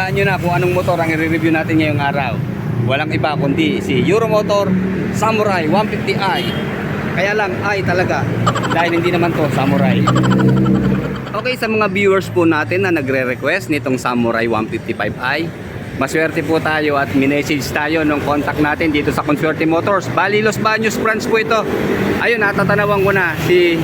hulaan nyo na kung anong motor ang i-review natin ngayong araw. Walang iba kundi si Euromotor Samurai 150i. Kaya lang ay talaga dahil hindi naman to Samurai. Okay, sa mga viewers po natin na nagre-request nitong Samurai 155i, maswerte po tayo at minessage tayo nung contact natin dito sa Consuerte Motors. Bali, Los Baños branch po ito. Ayun, natatanawan ko na si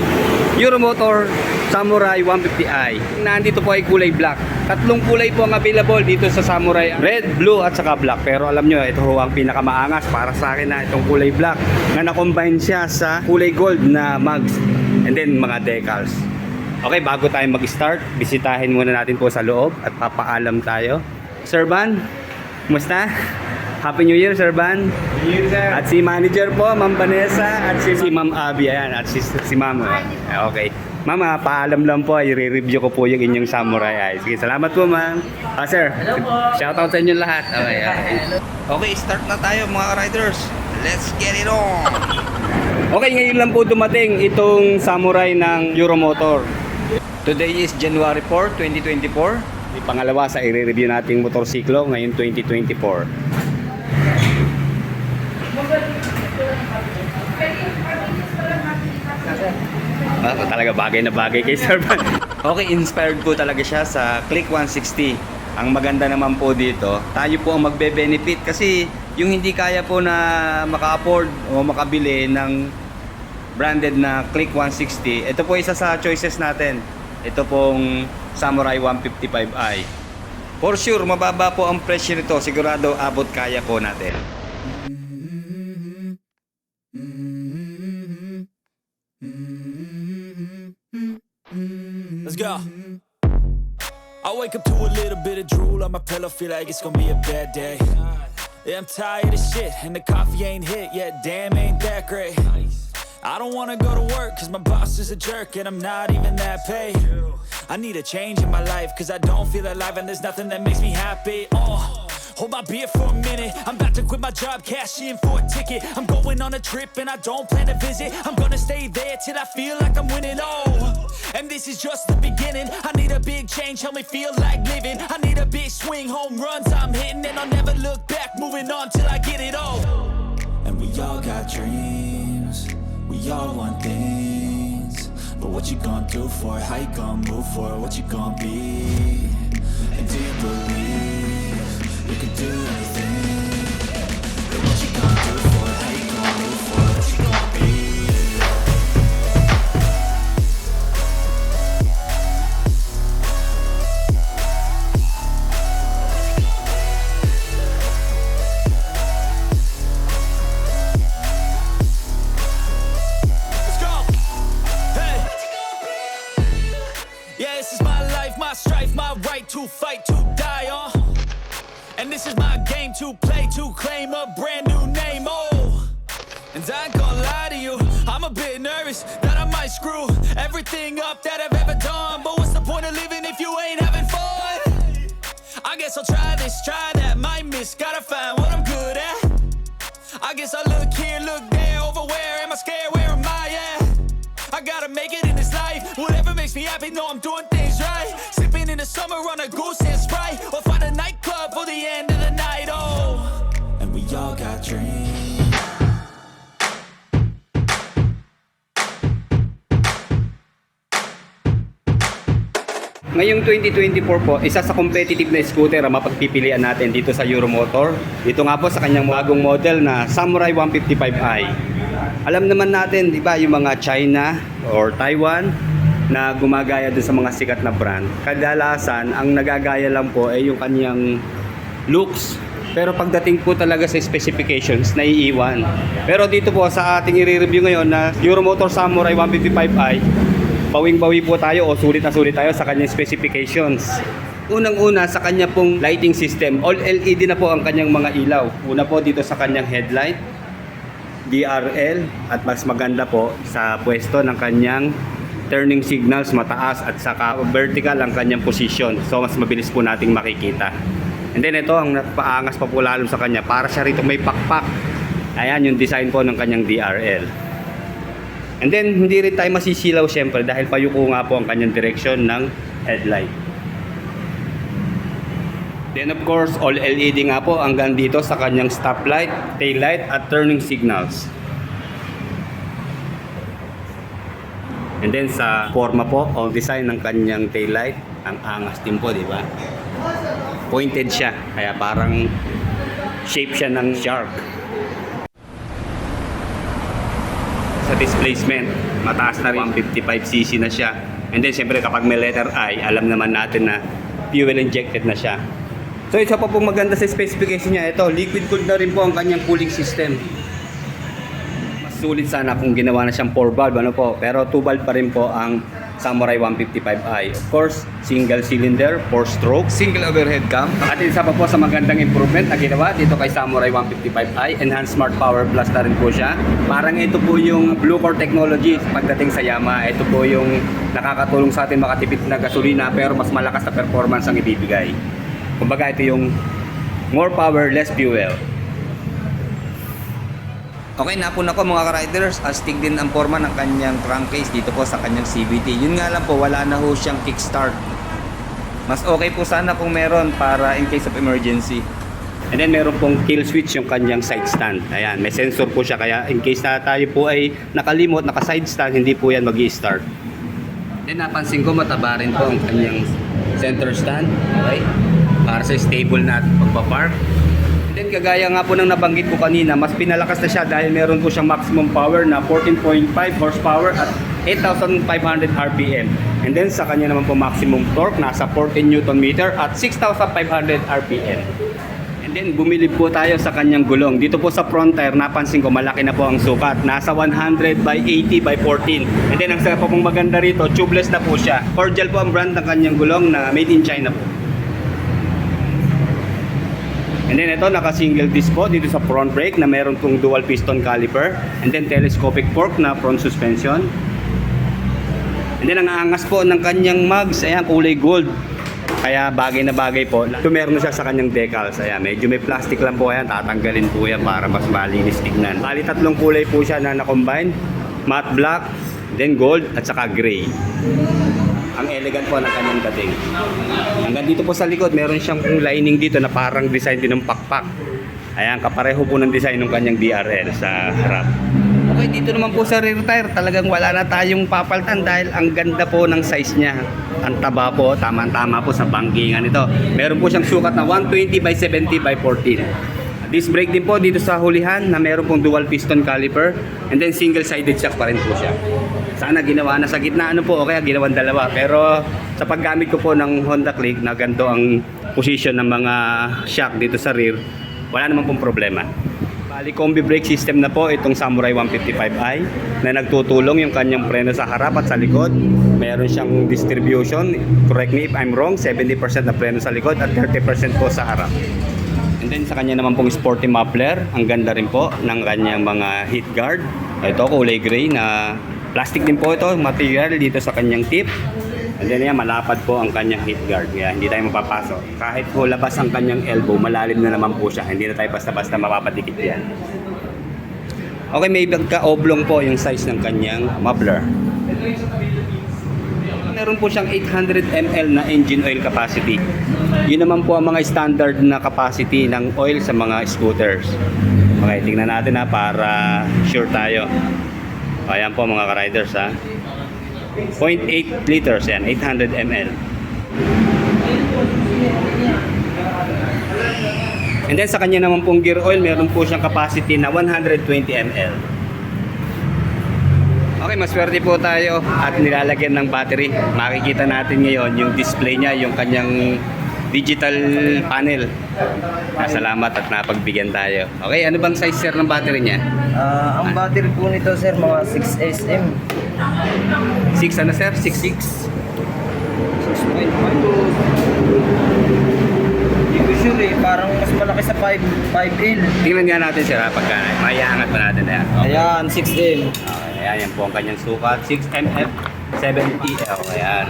Euromotor Samurai 150i. Nandito po ay kulay black. Tatlong kulay po ang available dito sa Samurai. Red, blue at saka black. Pero alam nyo, ito ho ang pinakamaangas para sa akin na itong kulay black na na-combine siya sa kulay gold na mugs and then mga decals. Okay, bago tayo mag-start, bisitahin muna natin po sa loob at papaalam tayo. Sir Van, kumusta? Happy New Year, Sir Van. New Year, sir. At si manager po, Ma'am Vanessa, at si Ma'am Abby, ayan, at si Ma'am. Okay. Ma'am, paalam lang po, i-review ko po yung inyong Samurai. Sige, salamat po, Ma'am. Sir, Hello po. shoutout sa inyo lahat. Okay, okay, start na tayo mga riders. Let's get it on! Okay, ngayon lang po dumating itong Samurai ng Euromotor. Today is January 4, 2024. May pangalawa sa i-review nating motorsiklo ngayon 2024. Talaga bagay na bagay kay Sir Van. Okay, inspired po talaga siya sa Click 160. Ang maganda naman po dito, tayo po ang magbe-benefit kasi yung hindi kaya po na maka-afford o makabili ng branded na Click 160, ito po isa sa choices natin. Ito pong Samurai 155i. For sure, mababa po ang presyo nito. Sigurado abot kaya po natin. Let's go. I wake up to a little bit of drool on my pillow, feel like it's gonna be a bad day. Yeah, I'm tired of shit, and the coffee ain't hit yet, damn, ain't that great. I don't wanna go to work, cause my boss is a jerk, and I'm not even that paid. I need a change in my life, cause I don't feel alive, and there's nothing that makes me happy. Hold my beer for a minute, I'm about to quit my job, cash in for a ticket. I'm going on a trip and I don't plan to visit. I'm gonna stay there till I feel like I'm winning, and this is just the beginning. I need a big change, help me feel like living. I need a big swing, home runs I'm hitting, and I'll never look back, moving on till I get it all. And we all got dreams, we all want things, but what you gonna do for it? How you gonna move for it? What you gonna be? And do you believe you can do anything? But what you gonna do for it? How you gonna move for it? What you gonna be? Let's go! Hey! Yeah, this is my life, my strife, my right to fight, to die, and this is my game to play, to claim a brand new name, and I ain't gonna lie to you, I'm a bit nervous that I might screw everything up that I've ever done. But what's the point of living if you ain't having fun? I guess I'll try this, try that, might miss, gotta find what I'm good at. I guess I look here, look there, over where am I scared, where am I at? I gotta make it in this life, whatever makes me happy, know I'm doing things right. Sipping in the summer on a goose and Sprite, or find a nightclub for the end of the night, and we all got dreams. Ngayong 2024 po, isa sa competitive na scooter ang mapagpipilian natin dito sa Euromotor. Dito nga po sa kanyang bagong model na Samurai 155i. Alam naman natin, di ba, yung mga China or Taiwan na gumagaya dun sa mga sikat na brand. Kadalasan, ang nagagaya lang po ay yung kanyang looks. Pero pagdating po talaga sa specifications, naiiwan. Pero dito po sa ating i-review ngayon na Euromotor Samurai 155i, bawing-bawi po tayo o sulit na sulit tayo sa kanyang specifications. Unang-una sa kanya pong lighting system, all LED na po ang kanyang mga ilaw. Una po dito sa kanyang headlight, DRL, at mas maganda po sa pwesto ng kanyang turning signals, mataas at saka vertical ang kanyang position. So mas mabilis po nating makikita. And then ito ang napaangas pa po lalo sa kanya, para siya rito may pakpak. Ayan yung design po ng kanyang DRL. And then, hindi rin tayo masisilaw syempre dahil payuko nga po ang kanyang direksyon ng headlight. Then of course, all LED nga po hanggang dito sa kanyang stoplight, taillight at turning signals. And then sa forma po o design ng kanyang taillight, ang angas din po, di ba? Pointed siya, kaya parang shape siya ng shark. Sa displacement, mataas na rin, 155cc na siya. And then siyempre kapag may letter I, alam naman natin na fuel injected na siya. So isa pa pong maganda sa specification niya, ito, liquid cooled na rin po ang kanyang cooling system. Mas sulit sana kung ginawa na siyang 4 valve, ano po, pero 2 valve pa rin po ang Samurai 155i. Of course, single cylinder, 4 stroke, Single overhead cam. at isa pa po sa magandang improvement na ginawa dito kay Samurai 155i, Enhanced Smart Power Plus na rin po siya. Parang ito po yung Blue Core technology pagdating sa Yamaha. Ito po yung nakakatulong sa atin makatipid na gasolina pero mas malakas na performance ang ibibigay. Kumbaga ito yung more power, less fuel. Okay, napuna ko mga ka-riders, astig din ang forma ng kanyang crankcase dito po sa kanyang CVT. Yun nga lang po, wala na ho siyang kickstart. Mas okay po sana kung meron para in case of emergency. And then meron pong kill switch yung kanyang side stand. Ayan, may sensor po siya kaya in case na tayo po ay nakalimot, naka-side stand, hindi po yan mag-i-start. Then napansin ko mataba rin po ang kanyang center stand. Okay? Para sa stable na pagpapark. And then kagaya nga po ng nabanggit ko kanina, mas pinalakas na siya dahil meron po siyang maximum power na 14.5 horsepower at 8,500 RPM. And then sa kanya naman po maximum torque nasa 14 Newton meter at 6,500 RPM. And then bumili po tayo sa kanyang gulong. Dito po sa front tire, napansin ko malaki na po ang sukat. Nasa 100 by 80 by 14. And then ang sa pong maganda rito, tubeless na po siya. Cordial po ang brand ng kanyang gulong na made in China po. And then ito, naka-single disc po dito sa front brake na meron pong dual piston caliper. And then telescopic fork na front suspension. And then ang angas po ng kanyang mags, ayan, kulay gold. Kaya bagay na bagay po. Ito meron na siya sa kanyang decals. Ayan, medyo may plastic lang po yan. Tatanggalin po yan para mas malinis tignan. Bali tatlong kulay po siya na na-combine. Matte black, then gold, at saka gray. Ang elegant po ng kanyang dating. Hanggang dito po sa likod, meron siyang lining dito na parang design din ng pakpak. Ayan, kapareho po ng design ng kanyang DRL sa harap. Okay, dito naman po sa rear tire, talagang wala na tayong papaltan dahil ang ganda po ng size niya. Ang taba po, tama-tama po sa bangkingan ito. Meron po siyang sukat na 120 by 70 by 14. Disc brake din po dito sa hulihan na meron pong dual piston caliper and then single-sided shock pa rin po siya. Sana ginawa na sa gitna ano po o kaya ginawan dalawa. Pero sa paggamit ko po ng Honda Click na ganito ang position ng mga shock dito sa rear, wala naman pong problema. Bali combi brake system na po itong Samurai 155i na nagtutulong yung kanyang preno sa harap at sa likod. Meron siyang distribution, correct me if I'm wrong, 70% na preno sa likod at 30% po sa harap. And then sa kanya naman pong sporty muffler, ang ganda rin po ng kanyang mga heat guard. Ito kulay gray na plastic din po ito, material dito sa kanyang tip. And then yan, malapad po ang kanyang heat guard, kaya hindi tayo mapapasok. Kahit po labas ang kanyang elbow, malalim na naman po siya, hindi na tayo basta-basta mapapadikit yan. Okay, may pagka-oblong po yung size ng kanyang muffler. Meron po siyang 800 ml na engine oil capacity. Yun naman po ang mga standard na capacity ng oil sa mga scooters. Okay, tingnan natin para sure tayo. Ayan po mga ka-riders ha. 0.8 liters yan, 800 ml. And then sa kanya naman pong gear oil, meron po siyang capacity na 120 ml. Okay, maswerte po tayo at nilalagyan ng battery. Makikita natin ngayon yung display niya, yung kanyang digital panel. Salamat at napagbigyan tayo. Okay, ano bang size sir ng battery niya? Ang battery po nito sir, mga 6 SM. 6 ano sir? 6.6? 6.5. Hindi ko sure eh, parang mas malaki sa 5L. Tingnan nga natin sir ha, pagka maiangat pa natin na yan. Okay. Ayan, 6M. Okay, ayan yan po ang kanyang sukat. 6MF 70L. Ayan.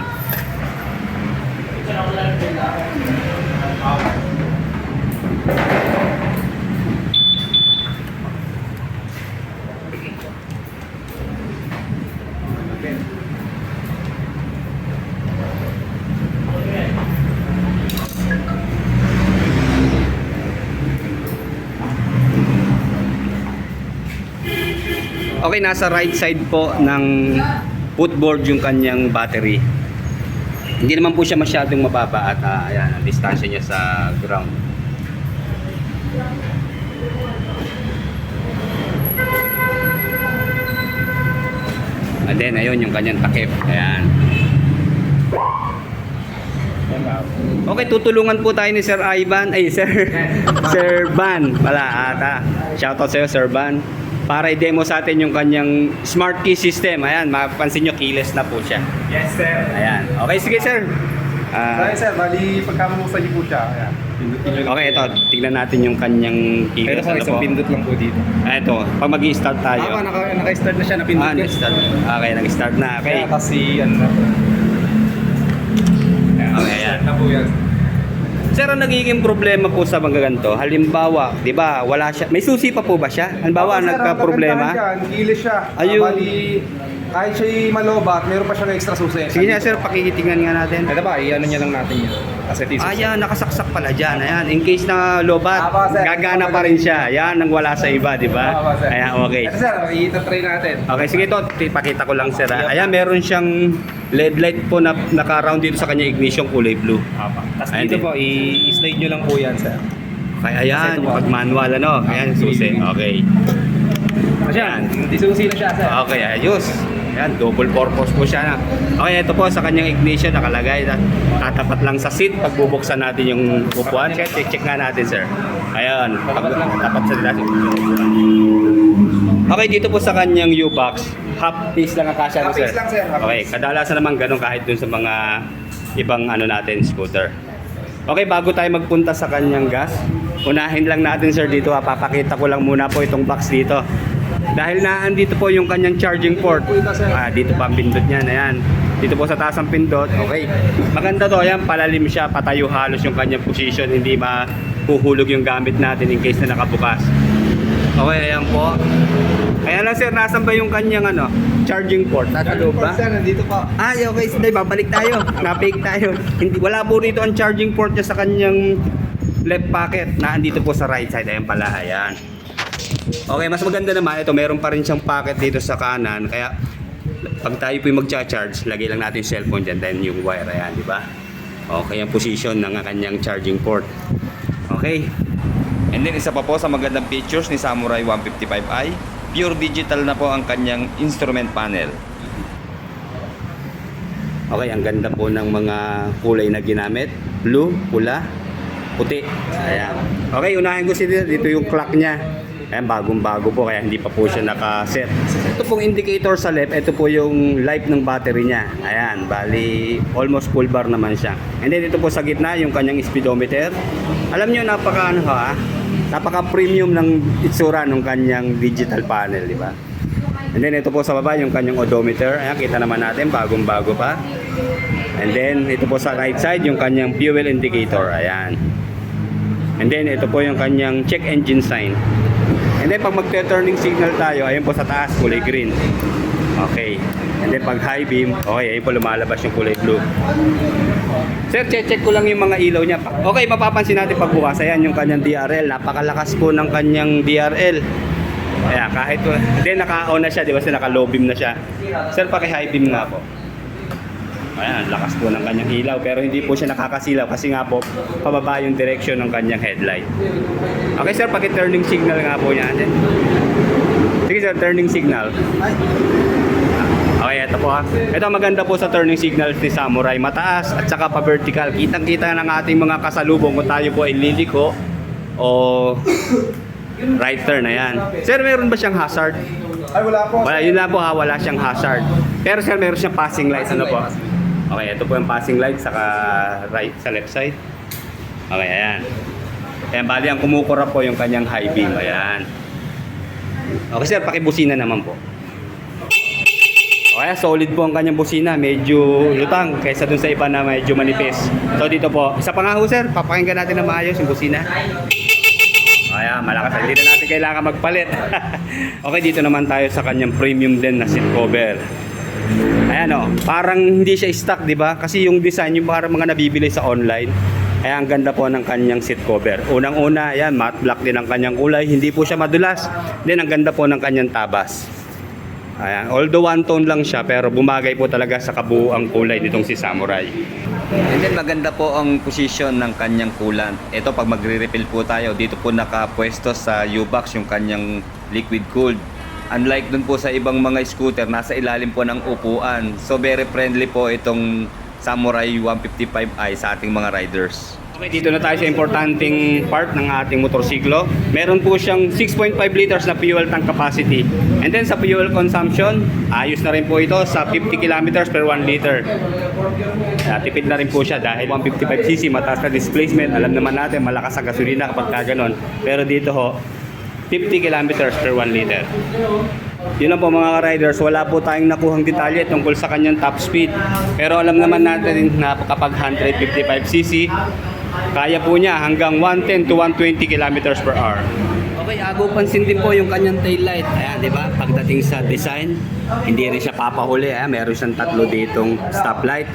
Okay, nasa right side po ng footboard yung kanyang battery. Hindi naman po siya masyadong mababa at ayan, ang distansya niya sa ground. And then, ayun yung kanyang takip. Ayan. Okay, tutulungan po tayo ni Sir Ivan. Ay, Sir Van. Pala, ata. Shoutout sa'yo, Sir Van. Para i-demo sa atin yung kanyang smart key system. Ayan, mapapansin nyo, keyless na po siya. Yes, sir. Ayan. Okay, sige, sir. Sorry, sir. Bali, pagkamusta niyo po siya. Ayan. Pindutin niyo lang. Okay, ito. Tignan natin yung kanyang keyless. Pero isang pindot lang po dito. Ito, pag mag-i-start tayo. Naka-start na siya. Napindot ko. Nag-start. Okay, nag-start na. Okay. Kaya kasi, ano na po. Okay, ayan. Na po yan. Sir, ang nagiging problema po sa mga ganito, halimbawa, di ba, wala siya, may susi pa po ba siya? Halimbawa, Ako, sir, nagka-problema? ang kagandahan dyan, kilis siya. Ayun. Bali, kahit siya'y malobat, meron pa siyang extra susi. Sige nga, sir, pakikitingnan nga natin. Ito ba, i-ano niya lang natin yun. Kasi this Ayan, nakasaksak pala dyan. Ayan, in case na lobat, Tama, sir. gagana pa rin siya. Ayan, nang wala sa iba, di ba? Tama, sir. Ayan, okay. Ito, sir, i-try natin. Okay, sige ito, pakita ko lang, sir. Ayan, meron siyang LED light po na naka-round dito sa kanya ignition kulay blue. Tapos Ayan dito din. po, i-slide nyo lang po yan, sir. Okay, ayan, Kasi ito po. pag manual, ano? Ayan, susi. Okay. Ayan, disusi na siya, sir. Okay, ayos. Ayan, double purpose po siya na. Okay, ito po sa kanyang ignition nakalagay na tatapat lang sa seat pag bubuksan natin yung upuan. Check nga natin, sir. Ayan, tapat sa natin. Okay, dito po sa kanyang U-box, half piece lang ang kasya, no, Half sir? piece lang, sir. Half Okay, piece. kadalasan naman ganun kahit dun sa mga ibang ano natin, scooter. Okay, bago tayo magpunta sa kanyang gas, unahin lang natin, sir, dito. Papakita ko lang muna po itong box dito. Dahil naandito po yung kanyang charging port. Dito pa ang pindot niyan. Ayan. Dito po sa taas ang pindot. Okay. Maganda to. Ayan, palalim siya. Patayo halos yung kanyang position. Hindi mahuhulog yung gamit natin in case na nakabukas. Okay, ayan po. Kaya lang, sir, nasan ba yung kanyang charging port? Nasa loob ba? Sir, nandito po. Ay, okay. Sige, babalik tayo. Na-fake tayo. Hindi, wala po rito ang charging port niya sa kanyang left pocket. Naandito po sa right side. Ayan pala. Ayan. Okay, mas maganda naman. Ito, meron pa rin siyang pocket dito sa kanan. Kaya, pag tayo po yung magcha-charge, lagay lang natin yung cellphone dyan. Then yung wire. Ayan, di ba? Okay, ang position ng kanyang charging port. Okay. And then isa pa po sa magandang features ni Samurai 155i, pure digital na po ang kanyang instrument panel. Okay, ang ganda po ng mga kulay na ginamit. Blue, pula, puti. Ayan. Okay, unahin ko dito yung clock niya. Ayan, bagong-bago po kaya hindi pa po siya nakaset. Ito pong indicator sa left, ito po yung life ng battery niya. Ayan, bali almost full bar naman siya. And then ito po sa gitna yung kanyang speedometer. Alam niyo napaka premium ng itsura ng kanyang digital panel, di ba? And then ito po sa baba yung kanyang odometer. Ayan, kita naman natin bagong-bago pa. And then ito po sa right side yung kanyang fuel indicator. Ayan. And then ito po yung kanyang check engine sign. And then pag magte-turning signal tayo, ayun po sa taas, kulay green. Okay. And then pag high beam, okay, ayun po lumalabas yung kulay blue. Sir, check ko lang yung mga ilaw niya. Okay, mapapansin natin pagbukas. Ayan yung kanyang DRL. Napakalakas po ng kanyang DRL. Ayan, kahit then naka-on na siya, di ba? Naka-low beam na siya. Sir, paki-high beam nga po. Ayan, lakas po ng kanyang ilaw pero hindi po siya nakakasilaw kasi nga po pababa yung direction ng kanyang headlight. Okay, sir, paki-turning signal nga po niya natin. Sige, sir, turning signal. Okay, ito po ha. Ito maganda po sa turning signal ni Samurai. Mataas at saka pa-vertical. Kitang-kita ng ating mga kasalubong kung tayo po ay liliko o right turn. Ayan. Sir, meron ba siyang hazard? Ay, wala po. Wala, yun lang po ha, wala siyang hazard. Pero sir, meron siyang passing light. Ano po? Okay, ito po yung passing light saka right sa left side. Okay, ayan. Ayan, bali ang kumukura po yung kanyang high beam. Ayan. Okay sir, pakibusina naman po. Okay, solid po ang kanyang busina. Medyo lutang kaysa dun sa iba na medyo manipis. So dito po, isa pa nga ho sir, papakinggan natin na maayos yung busina. Ayan, malakas. Hindi na natin kailangan magpalit. Okay, dito naman tayo sa kanyang premium din na seat cover. Ayan o, parang hindi siya stock, di ba? Kasi yung design, yung parang mga nabibili sa online. Ayan, ang ganda po ng kanyang seat cover. Unang-una, ayan, matte black din ang kanyang kulay. Hindi po siya madulas. Then, ang ganda po ng kanyang tabas. Ayan. Although one tone lang siya, pero bumagay po talaga sa kabuuang kulay nitong si Samurai. And then maganda po ang position ng kanyang coolant. Ito pag magre-refill po tayo, dito po nakapwesto sa U-box yung kanyang liquid cooled. Unlike dun po sa ibang mga scooter, nasa ilalim po ng upuan. So very friendly po itong Samurai 155i sa ating mga riders. Okay, dito na tayo sa importanteng part ng ating motorsiklo. Meron po siyang 6.5 liters na fuel tank capacity. And then sa fuel consumption, ayos na rin po ito sa 50 kilometers per 1 liter. Tipid na rin po siya dahil 155cc, mataas na displacement. Alam naman natin, malakas ang gasolina kapag kaganon. Pero dito ho, 50 kilometers per 1 liter. Yun lang po mga riders, wala po tayong nakuhang detalye tungkol sa kanyang top speed. Pero alam naman natin na kapag 155cc, kaya po niya hanggang 110 to 120 kilometers per hour. Okay, agaw pansin din po yung kanyang tail light. Ayan, di ba? Pagdating sa design, hindi rin siya papahuli. Ayan, meron siyang tatlo ditong stoplight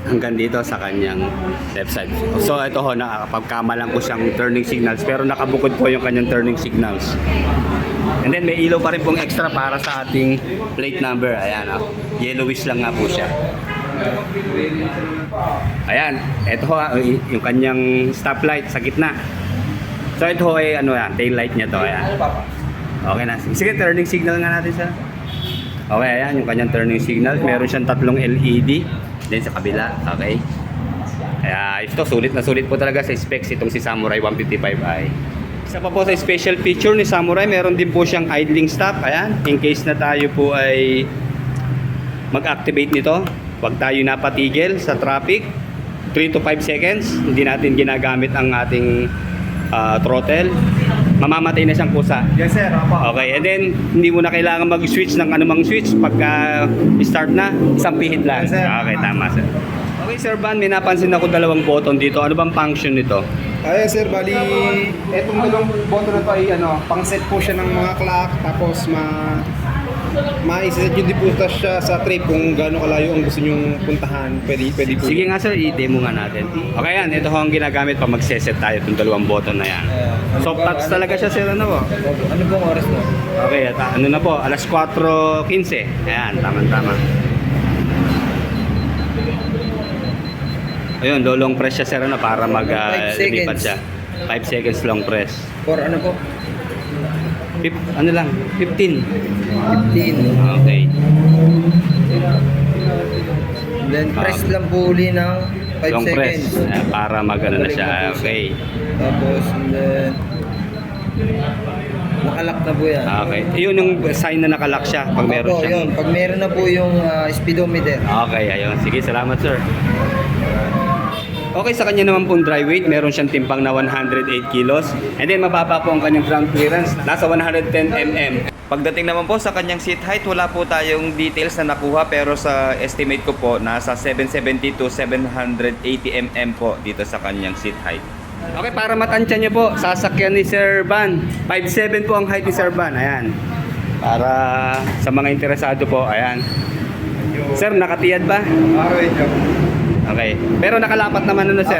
hanggang dito sa kanyang left side. So ito ho, nakapagkamalan ko siyang turning signals, pero nakabukod po yung kanyang turning signals. And then may ilaw pa rin pong extra para sa ating plate number. Ayan, yellowish lang nga po siya. Ayan, ito ho, yung kanyang stoplight sa gitna. So ito ho ay tail light niya to. Ayan. Okay na. Sige, turning signal nga natin siya. Okay, ayan yung kanyang turning signal. Meron siyang tatlong LED. Then sa kabila, okay. Kaya ito, sulit na sulit po talaga sa specs itong si Samurai 155i. Isa pa po sa special feature ni Samurai, meron din po siyang idling stop. Ayan, in case na tayo po ay mag-activate nito, wag tayo napatigil sa traffic. 3 to 5 seconds, hindi natin ginagamit ang ating throttle. Mamamatay na siyang kusa. Yes sir, opo. Okay, and then hindi mo na kailangan mag-switch ng anumang switch pagka start na, isang pihit lang. Yes, sir. Okay, tama sir. Okay Sir Van, may napansin ako dalawang button dito. Ano bang function nito? Ayan sir, bali, etong dalawang button na to ay pang-set po siya ng mga clock, tapos ma-set yung diputas siya sa trip kung gaano kalayo ang gusto nyong puntahan. Pwede po. Sige nga sir, i-demo nga natin. Okay yan, ito ho ang ginagamit pa mag-set tayo itong dalawang button na yan. Soft touch talaga siya sir, ano po? Ano pong oras mo? Okay, ano na po, alas 4:15. Ayan, tama-tama. Ayun, long press siya sir para lumipat siya. 5 seconds long press. For ano po? 15. 15. Okay. Then press lang po uli ng 5 Long press seconds. para na siya. Okay. Tapos, and then, nakalock na po yan. Okay. Yun yung sign na nakalock siya pag meron Opo, siya. yun. Pag meron na po yung speedometer. Okay, ayun. Sige, salamat sir. Okay, sa kanya naman pong dry weight, meron siyang timbang na 108 kilos. And then mababa po ang kanyang ground clearance, nasa 110 mm. Pagdating naman po sa kanyang seat height, wala po tayong details na nakuha, pero sa estimate ko po, nasa 770 to 780 mm po dito sa kanyang seat height. Okay, para matansya niyo po, sasakyan ni Sir Van. 5'7 po ang height ni Sir Van. Ayan. Para sa mga interesado po, ayan. Sir, nakatiyad ba? Okay. Pero nakalapat naman sir?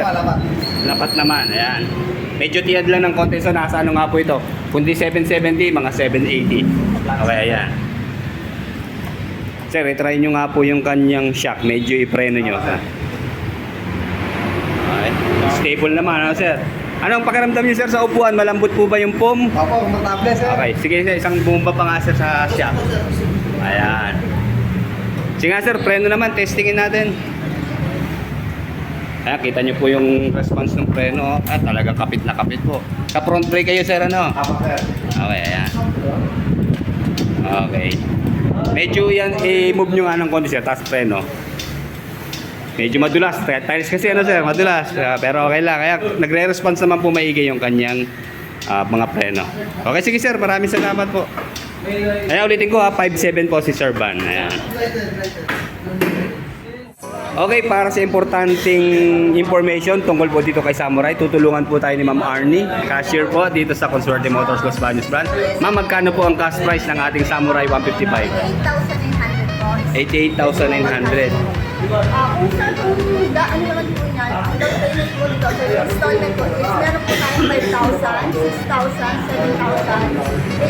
Lapat naman, ayan. Medyo tiyad lang ng konti, so nasa nga po ito? Kundi 770, mga 780. Okay, ayan. Sir, itry nyo nga po yung kanyang shock. Medyo ipreno nyo. Ha? Okay. Stable naman, sir? Anong pakiramdam niyo sir sa upuan? Malambot po ba yung foam? Opo, matable sir. Okay, sige sir, isang bumba pa nga sir sa shock. Ayan. Sige nga sir, preno naman, testingin natin. Ayan, kita nyo po yung response ng preno. Talagang kapit na kapit po. Sa front brake kayo sir, ano? Opo sir. Okay, ayan. Okay. Medyo yan, i-move nyo nga ng konti sir, tapos preno. Medyo madulas. Tiles kasi ano sir, madulas. Pero okay lang. Kaya nagre-response naman po maigi yung kanyang mga preno. Okay, sige sir, maraming salamat po. Ayan, ulitin ko 5'7 po si Sir Van. Ayan. Okay, para sa importanteng information tungkol po dito kay Samurai, tutulungan po tayo ni Ma'am Arnie, cashier po dito sa Consuerte Motors Los Baños Brand. Ma'am, magkano po ang cash price ng ating Samurai 155? 88,900 po. 88,900. Kung saan po, ano naman po niya, ang down payment po dito, so yung installment po is meron po tayong 5,000, 6,000, 7,000,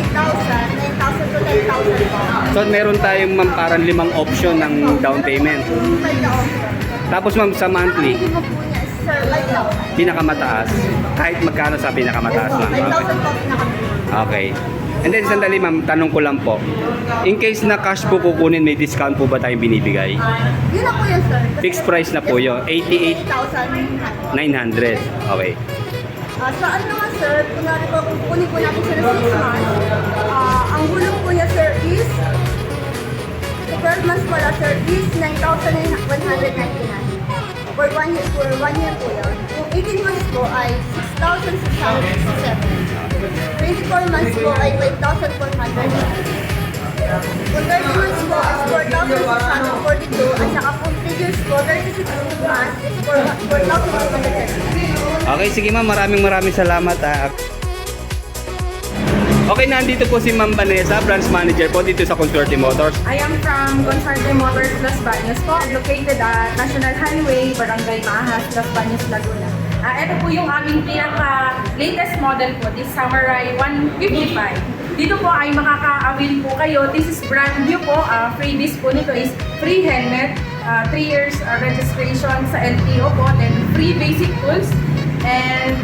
8,000, 9,000 to 5,000 po. So meron tayong ma'am parang 5 option ng down payment. 5,000. Tapos ma'am sa monthly, Ang minimum po niya is, sir, 5,000. pinakamataas. Kahit magkano sa pinakamataas lang. 5,000 po pinaka-minimum. Okay. And then sandali ma'am, tanong ko lang po. In case na cash po kukunin, may discount po ba tayong binibigay? Yun na po yun, sir. Kasi Fixed price na po yun, 88,900. 88,900. Okay. Saan naman, sir, kunwari po, kung kunin po natin siya ng 6 months, ang hulog po niya, sir, is 12 months pala, sir, is 9,199. For 1 year po yun. Kung 18 months po ay 6,667. 24 months po ay 5,400. Kung 30 months po is 4,642. At saka kung 3 years po, 36 months is 4,230. Okay, sige ma'am, maraming salamat. Okay, nandito po si Ma'am Vanessa, branch manager po dito sa Consorte Motors. I am from Consorte Motors Las Bañas po, located at National Highway, Barangay Maahas, Las Bañas, Laguna. Ito po yung aming pinaka-latest model po, this Samurai 155. Dito po ay makaka-avail po kayo. This is brand new po. Freebies po nito is free helmet, 3 years registration sa LTO po, then free basic tools, and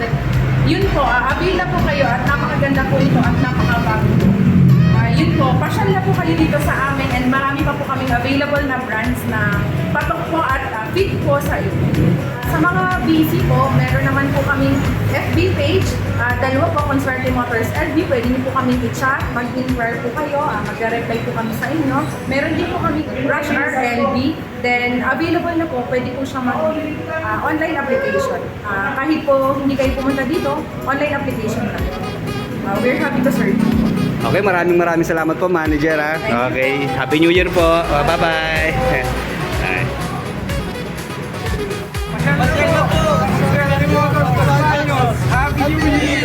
yun po, avail na po kayo at napakaganda po nito at napakabago po. Yun po, pasyal na po kayo dito sa amin and marami pa po kaming available na brands na patok po at fit po sa iyo. Sa mga busy po, meron naman po kaming FB page, dalawa po, Consorte Motors LB, pwede niyo po kaming i-chat, mag-inquire po kayo, mag-reply po kami sa inyo. Meron din po kami Rush R LB, then available na po, pwede po siya online application. Kahit po hindi kayo pumunta dito, online application lang. We're happy to serve you. Okay, maraming salamat po, manager ha. Okay, Happy New Year po. Bye-bye. Ay. Happy New Year!